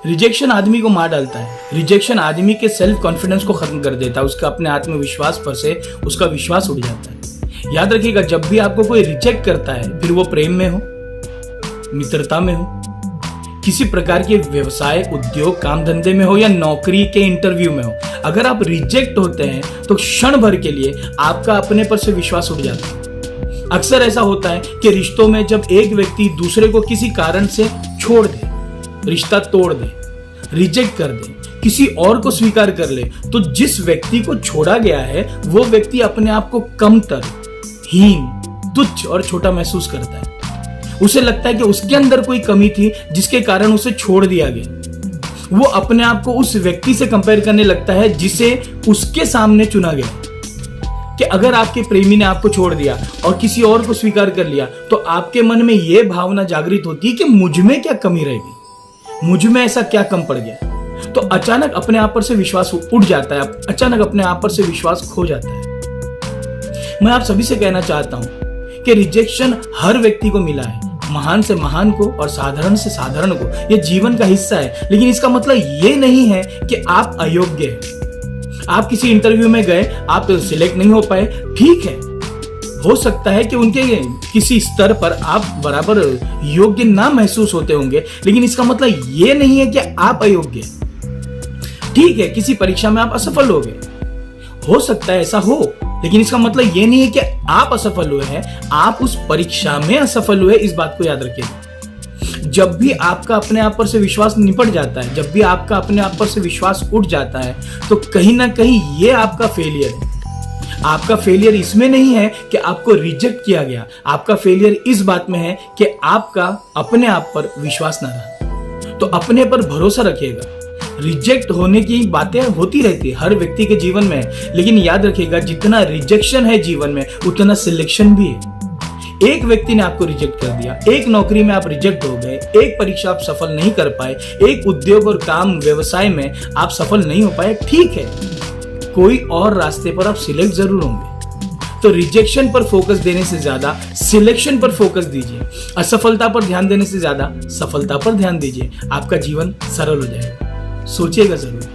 Rejection आदमी को मार डालता है। रिजेक्शन आदमी के सेल्फ कॉन्फिडेंस को खत्म कर देता है, उसका अपने आत्मविश्वास पर से उसका विश्वास उड़ जाता है। याद रखिएगा, जब भी आपको कोई रिजेक्ट करता है, फिर वो प्रेम में हो, मित्रता में हो, किसी प्रकार के व्यवसाय, उद्योग, काम धंधे में हो या नौकरी के इंटरव्यू में हो, अगर आप रिजेक्ट होते हैं तो क्षण भर के लिए आपका अपने पर से विश्वास उड़ जाता है। अक्सर ऐसा होता है कि रिश्तों में जब एक व्यक्ति दूसरे को किसी कारण से छोड़ दे, रिश्ता तोड़ दे, रिजेक्ट कर दे, किसी और को स्वीकार कर ले, तो जिस व्यक्ति को छोड़ा गया है वो व्यक्ति अपने आप को कमतर, हीन, तुच्छ और छोटा महसूस करता है। उसे लगता है कि उसके अंदर कोई कमी थी जिसके कारण उसे छोड़ दिया गया। वो अपने आप को उस व्यक्ति से कंपेयर करने लगता है जिसे उसके सामने चुना गया। कि अगर आपके प्रेमी ने आपको छोड़ दिया और किसी और को स्वीकार कर लिया, तो आपके मन में यह भावना जागृत होती है कि मुझ में क्या कमी रह गई, मुझ में ऐसा क्या कम पड़ गया। तो अचानक अपने आप पर से विश्वास उठ जाता है, अचानक अपने आप पर से विश्वास खो जाता है। मैं आप सभी से कहना चाहता हूं कि रिजेक्शन हर व्यक्ति को मिला है, महान से महान को और साधारण से साधारण को। यह जीवन का हिस्सा है, लेकिन इसका मतलब यह नहीं है कि आप अयोग्य हैं। आप किसी इंटरव्यू में गए, आप सिलेक्ट नहीं हो पाए, ठीक है, हो सकता है कि उनके किसी स्तर पर आप बराबर योग्य ना महसूस होते होंगे, लेकिन इसका मतलब यह नहीं है कि आप अयोग्य। ठीक है, किसी परीक्षा में आप असफल हो गए, हो सकता है ऐसा हो, लेकिन इसका मतलब यह नहीं है कि आप असफल हुए हैं, आप उस परीक्षा में असफल हुए। इस बात को याद रखिएगा। जब भी आपका अपने आप पर से विश्वास निपट जाता है, जब भी आपका अपने आप पर से विश्वास उठ जाता है, तो कहीं ना कहीं यह आपका फेलियर है। आपका फेलियर इसमें नहीं है कि आपको रिजेक्ट किया गया, आपका फेलियर इस बात में है कि आपका अपने आप पर विश्वास ना रहा। तो अपने पर भरोसा रखिएगा। रिजेक्ट होने की बातें होती रहती है हर व्यक्ति के जीवन में, लेकिन याद रखिएगा, जितना रिजेक्शन है जीवन में उतना सिलेक्शन भी है। एक व्यक्ति ने आपको रिजेक्ट कर दिया, एक नौकरी में आप रिजेक्ट हो गए, एक परीक्षा आप सफल नहीं कर पाए, एक उद्योग और काम व्यवसाय में आप सफल नहीं हो पाए, ठीक है, कोई और रास्ते पर आप सिलेक्ट जरूर होंगे। तो रिजेक्शन पर फोकस देने से ज्यादा सिलेक्शन पर फोकस दीजिए। असफलता पर ध्यान देने से ज्यादा सफलता पर ध्यान दीजिए। आपका जीवन सरल हो जाएगा। सोचिएगा जरूर।